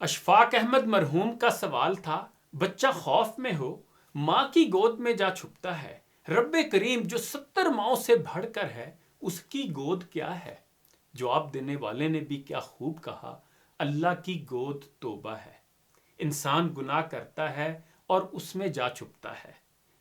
اشفاق احمد مرحوم کا سوال تھا، بچہ خوف میں ہو، ماں کی گود میں جا چھپتا ہے، رب کریم جو 70 ماؤں سے بڑھ کر ہے، اس کی گود کیا ہے؟ جواب دینے والے نے بھی کیا خوب کہا، اللہ کی گود توبہ ہے۔ انسان گناہ کرتا ہے اور اس میں جا چھپتا ہے۔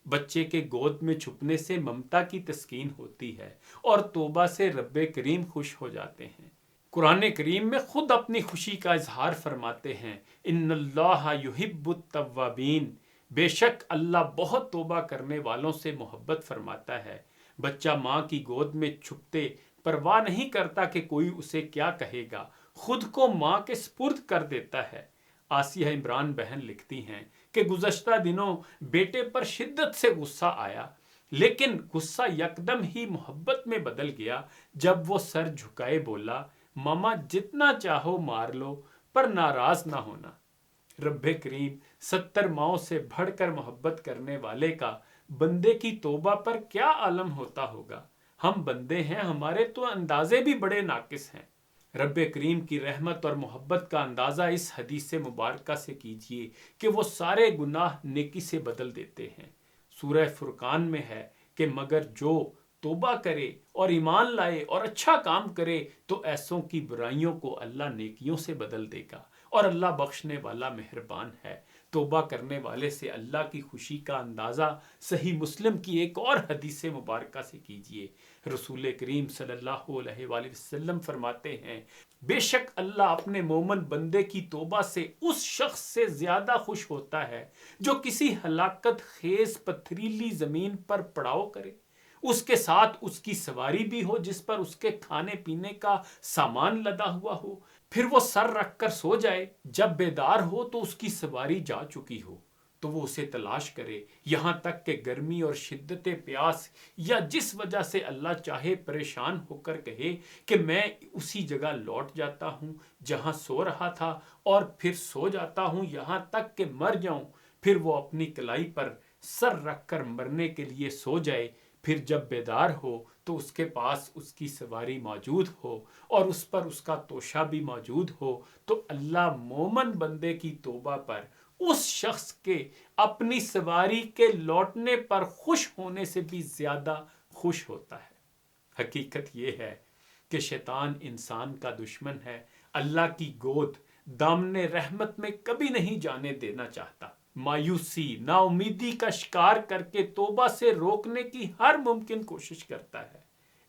بچے کے گود میں چھپنے سے ممتا کی تسکین ہوتی ہے اور توبہ سے رب کریم خوش ہو جاتے ہیں۔ قرآن کریم میں خود اپنی خوشی کا اظہار فرماتے ہیں، ان اللہ یحب التوابین، بے شک اللہ بہت توبہ کرنے والوں سے محبت فرماتا ہے۔ بچہ ماں کی گود میں چھپتے پرواہ نہیں کرتا کہ کوئی اسے کیا کہے گا، خود کو ماں کے سپرد کر دیتا ہے۔ آسیہ عمران بہن لکھتی ہیں کہ گزشتہ دنوں بیٹے پر شدت سے غصہ آیا، لیکن غصہ یکدم ہی محبت میں بدل گیا جب وہ سر جھکائے بولا، ماما جتنا چاہو مار لو پر ناراض نہ ہونا۔ رب کریم 70 ماؤں سے بڑھ کر محبت کرنے والے کا بندے کی توبہ پر کیا عالم ہوتا ہوگا۔ ہم بندے ہیں، ہمارے تو اندازے بھی بڑے ناقص ہیں۔ رب کریم کی رحمت اور محبت کا اندازہ اس حدیث مبارکہ سے کیجئے کہ وہ سارے گناہ نیکی سے بدل دیتے ہیں۔ سورہ فرقان میں ہے کہ مگر جو توبہ کرے اور ایمان لائے اور اچھا کام کرے تو ایسوں کی برائیوں کو اللہ نیکیوں سے بدل دے گا، اور اللہ بخشنے والا مہربان ہے۔ توبہ کرنے والے سے اللہ کی خوشی کا اندازہ صحیح مسلم کی ایک اور حدیث مبارکہ سے کیجئے۔ رسول کریم صلی اللہ علیہ وآلہ وسلم فرماتے ہیں، بے شک اللہ اپنے مومن بندے کی توبہ سے اس شخص سے زیادہ خوش ہوتا ہے جو کسی ہلاکت خیز پتھریلی زمین پر پڑاؤ کرے، اس کے ساتھ اس کی سواری بھی ہو جس پر اس کے کھانے پینے کا سامان لدا ہوا ہو، پھر وہ سر رکھ کر سو جائے، جب بیدار ہو تو اس کی سواری جا چکی ہو، تو وہ اسے تلاش کرے یہاں تک کہ گرمی اور شدت پیاس یا جس وجہ سے اللہ چاہے پریشان ہو کر کہے کہ میں اسی جگہ لوٹ جاتا ہوں جہاں سو رہا تھا، اور پھر سو جاتا ہوں یہاں تک کہ مر جاؤں، پھر وہ اپنی کلائی پر سر رکھ کر مرنے کے لیے سو جائے، پھر جب بیدار ہو تو اس کے پاس اس کی سواری موجود ہو اور اس پر اس کا توشہ بھی موجود ہو، تو اللہ مومن بندے کی توبہ پر اس شخص کے اپنی سواری کے لوٹنے پر خوش ہونے سے بھی زیادہ خوش ہوتا ہے۔ حقیقت یہ ہے کہ شیطان انسان کا دشمن ہے، اللہ کی گود دامن رحمت میں کبھی نہیں جانے دینا چاہتا۔ مایوسی، نا امیدی کا شکار کر کے توبہ سے روکنے کی ہر ممکن کوشش کرتا ہے۔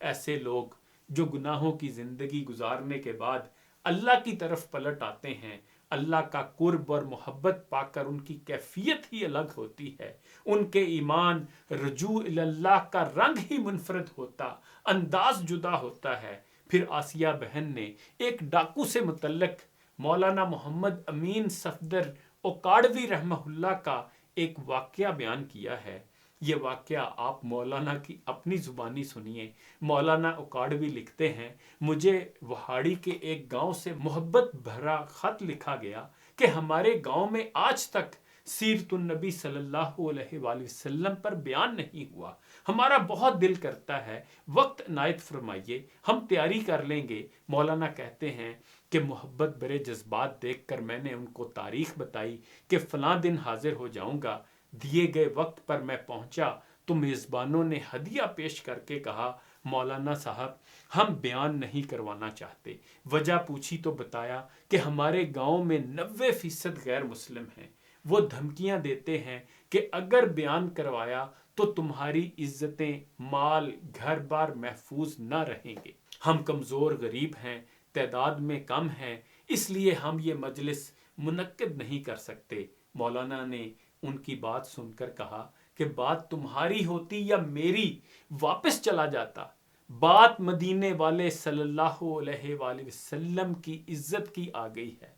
ایسے لوگ جو گناہوں کی زندگی گزارنے کے بعد اللہ کی طرف پلٹ آتے ہیں، اللہ کا قرب اور محبت پا کر ان کی کیفیت ہی الگ ہوتی ہے، ان کے ایمان رجوع اللہ کا رنگ ہی منفرد ہوتا، انداز جدا ہوتا ہے۔ پھر آسیہ بہن نے ایک ڈاکو سے متعلق مولانا محمد امین صفدر اوکاڑوی رحمہ اللہ کا ایک واقعہ بیان کیا ہے۔ یہ واقعہ آپ مولانا کی اپنی زبانی سنیے۔ مولانا اوکاڑوی لکھتے ہیں، مجھے وہاڑی کے ایک گاؤں سے محبت بھرا خط لکھا گیا کہ ہمارے گاؤں میں آج تک سیرت النبی صلی اللہ علیہ وآلہ وسلم پر بیان نہیں ہوا، ہمارا بہت دل کرتا ہے، وقت عنایت فرمائیے، ہم تیاری کر لیں گے۔ مولانا کہتے ہیں کہ محبت برے جذبات دیکھ کر میں نے ان کو تاریخ بتائی کہ فلاں دن حاضر ہو جاؤں گا۔ دیے گئے وقت پر میں پہنچا تو میزبانوں نے ہدیہ پیش کر کے کہا، مولانا صاحب ہم بیان نہیں کروانا چاہتے۔ وجہ پوچھی تو بتایا کہ ہمارے گاؤں میں 90% غیر مسلم ہیں، وہ دھمکیاں دیتے ہیں کہ اگر بیان کروایا تو تمہاری عزتیں، مال، گھر بار محفوظ نہ رہیں گے۔ ہم کمزور غریب ہیں، تعداد میں کم ہیں، اس لیے ہم یہ مجلس منعقد نہیں کر سکتے۔ مولانا نے ان کی بات سن کر کہا کہ بات تمہاری ہوتی یا میری، واپس چلا جاتا۔ بات مدینے والے صلی اللہ علیہ وآلہ وسلم کی عزت کی آ گئی ہے،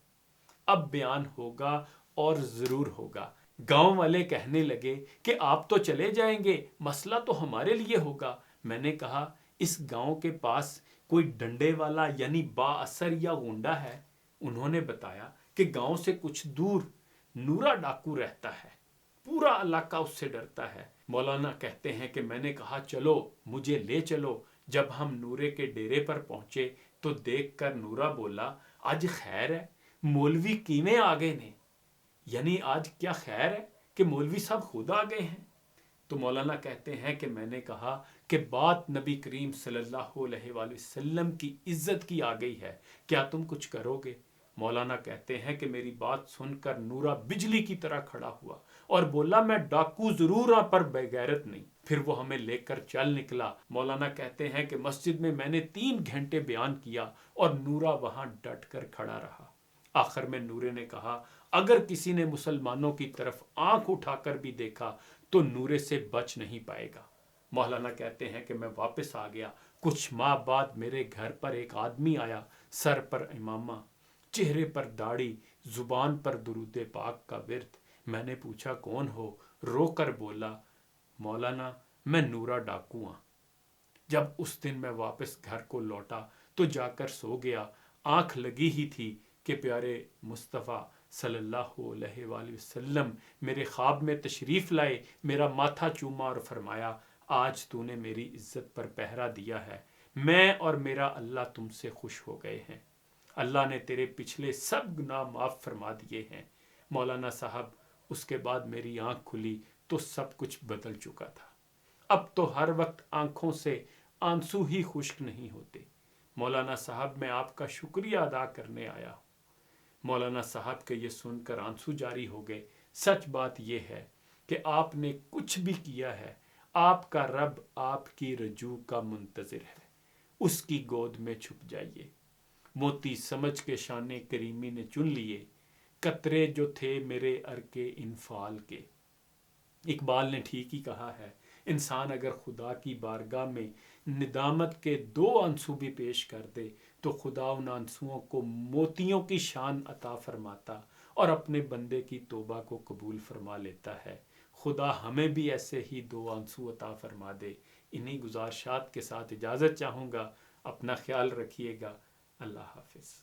اب بیان ہوگا اور ضرور ہوگا۔ گاؤں والے کہنے لگے کہ آپ تو چلے جائیں گے، مسئلہ تو ہمارے لیے ہوگا۔ میں نے کہا، اس گاؤں کے پاس کوئی ڈنڈے والا یعنی با اثر یا گونڈا ہے؟ انہوں نے بتایا کہ گاؤں سے کچھ دور نورا ڈاکو رہتا ہے، پورا علاقہ اس سے ڈرتا ہے۔ مولانا کہتے ہیں کہ میں نے کہا چلو مجھے لے چلو۔ جب ہم نورے کے ڈیرے پر پہنچے تو دیکھ کر نورا بولا، آج خیر ہے، مولوی کیویں آ گئے نے، یعنی آج کیا خیر ہے کہ مولوی صاحب خود آ گئے ہیں؟ تو مولانا کہتے ہیں کہ میں نے کہا کہ بات نبی کریم صلی اللہ علیہ وآلہ وسلم کی عزت کی آ گئی ہے، کیا تم کچھ کرو گے؟ مولانا کہتے ہیں کہ میری بات سن کر نورا بجلی کی طرح کھڑا ہوا اور بولا میں ڈاکو ضرور ہوں پر بے غیرت نہیں۔ پھر وہ ہمیں لے کر چل نکلا۔ مولانا کہتے ہیں کہ مسجد میں نے 3 گھنٹے بیان کیا اور نورا وہاں ڈٹ کر کھڑا رہا۔ آخر میں نورے نے کہا اگر کسی نے مسلمانوں کی طرف آنکھ اٹھا کر بھی دیکھا تو نورے سے بچ نہیں پائے گا۔ مولانا کہتے ہیں کہ میں واپس آ گیا۔ کچھ ماہ بعد میرے گھر پر ایک آدمی آیا، سر پر امامہ، چہرے پر داڑھی، زبان پر درود پاک کا ورد۔ میں نے پوچھا کون ہو؟ رو کر بولا مولانا میں نورا ڈاکو ہوں۔ جب اس دن میں واپس گھر کو لوٹا تو جا کر سو گیا۔ آنکھ لگی ہی تھی کہ پیارے مصطفیٰ صلی اللہ علیہ وآلہ وسلم میرے خواب میں تشریف لائے، میرا ماتھا چوما اور فرمایا آج تو نے میری عزت پر پہرا دیا ہے، میں اور میرا اللہ تم سے خوش ہو گئے ہیں، اللہ نے تیرے پچھلے سب گناہ معاف فرما دیے ہیں۔ مولانا صاحب اس کے بعد میری آنکھ کھلی تو سب کچھ بدل چکا تھا۔ اب تو ہر وقت آنکھوں سے آنسو ہی خشک نہیں ہوتے۔ مولانا صاحب میں آپ کا شکریہ ادا کرنے آیا ہوں۔ مولانا صاحب کے یہ سن کر آنسو جاری ہو گئے۔ سچ بات یہ ہے کہ آپ نے کچھ بھی کیا ہے، آپ کا رب آپ کی رجوع کا منتظر ہے، اس کی گود میں چھپ جائیے۔ موتی سمجھ کے شان کریمی نے چن لیے، قطرے جو تھے میرے ارکے انفال کے۔ اقبال نے ٹھیک ہی کہا ہے، انسان اگر خدا کی بارگاہ میں ندامت کے 2 آنسو بھی پیش کر دے تو خدا ان آنسوؤں کو موتیوں کی شان عطا فرماتا اور اپنے بندے کی توبہ کو قبول فرما لیتا ہے۔ خدا ہمیں بھی ایسے ہی 2 آنسو عطا فرما دے۔ انہی گزارشات کے ساتھ اجازت چاہوں گا۔ اپنا خیال رکھیے گا۔ اللہ حافظ۔